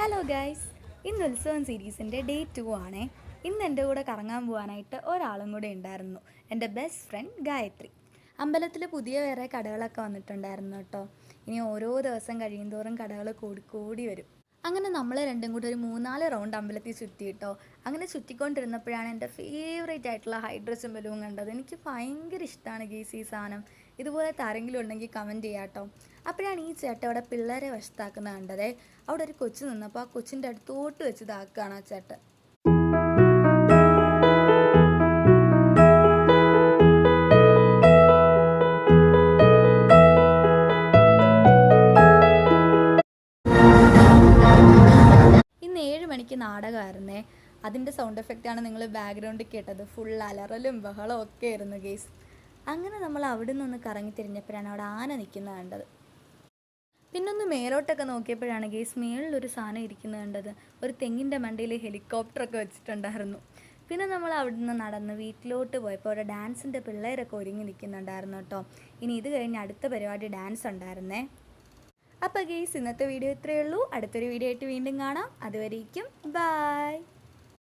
Hello guys, ഇന്ന് ഉത്സവം സീരീസിൻ്റെ day 2 ആണേ. ഇന്ന് എൻ്റെ കൂടെ കറങ്ങാൻ പോകാനായിട്ട് ഒരാളും കൂടെ ഉണ്ടായിരുന്നു, എൻ്റെ ബെസ്റ്റ് ഫ്രണ്ട് ഗായത്രി. അമ്പലത്തിൽ പുതിയ വേറെ കടകളൊക്കെ വന്നിട്ടുണ്ടായിരുന്നു കേട്ടോ. ഇനി ഓരോ ദിവസം കഴിയുന്തോറും കടകൾ കൂടി വരും. അങ്ങനെ നമ്മൾ രണ്ടും കൂടി ഒരു 3-4 റൗണ്ട് അമ്പലത്തിൽ ചുറ്റി കേട്ടോ. അങ്ങനെ ചുറ്റിക്കൊണ്ടിരുന്നപ്പോഴാണ് എൻ്റെ ഫേവറേറ്റ് ആയിട്ടുള്ള ഹൈഡ്രജൻ ബലൂൺ കണ്ടത്. എനിക്ക് ഭയങ്കര ഇഷ്ടമാണ് ഗീസ് ഈ സാധനം. ഇതുപോലത്തെ ആരെങ്കിലും ഉണ്ടെങ്കിൽ കമൻറ്റ് ചെയ്യാം കേട്ടോ. അപ്പോഴാണ് ഈ ചേട്ടൻ അവിടെ പിള്ളേരെ വശത്താക്കുന്നത് കണ്ടതേ. അവിടെ ഒരു കൊച്ചു നിന്നപ്പോൾ ആ കൊച്ചിൻ്റെ അടുത്തോട്ട് വെച്ച് ഇതാക്കുകയാണ് ആ ചേട്ടൻ. ഇന്ന് 7 മണിക്ക് നാടകമായിരുന്നേ. അതിൻ്റെ സൗണ്ട് എഫക്റ്റാണ് നിങ്ങൾ ബാക്ക്ഗ്രൗണ്ടിൽ കേട്ടത്. ഫുൾ അലറലും ബഹളവും ഒക്കെ ആയിരുന്നു ഗെയ്സ്. അങ്ങനെ നമ്മൾ അവിടെ നിന്നൊന്ന് കറങ്ങി തിരിഞ്ഞപ്പോഴാണ് അവിടെ ആന നിൽക്കുന്നത് കണ്ടത്. പിന്നൊന്ന് മേലോട്ടൊക്കെ നോക്കിയപ്പോഴാണ് ഗെയ്സ് മേളിലൊരു സാധനം ഇരിക്കുന്നത് കണ്ടത്. ഒരു തെങ്ങിൻ്റെ മണ്ടയിൽ ഹെലികോപ്റ്ററൊക്കെ വെച്ചിട്ടുണ്ടായിരുന്നു. പിന്നെ നമ്മൾ അവിടെ നിന്ന് നടന്ന് വീട്ടിലോട്ട് പോയപ്പോൾ അവിടെ ഡാൻസിൻ്റെ പിള്ളേരൊക്കെ ഒരുങ്ങി നിൽക്കുന്നുണ്ടായിരുന്നു കേട്ടോ. ഇനി ഇത് കഴിഞ്ഞ് അടുത്ത പരിപാടി ഡാൻസ് ഉണ്ടായിരുന്നേ. അപ്പോൾ ഗെയ്സ് ഇന്നത്തെ വീഡിയോ ഇത്രയേ ഉള്ളൂ. അടുത്തൊരു വീഡിയോ ആയിട്ട് വീണ്ടും കാണാം. അതുവരേക്കും ബൈ.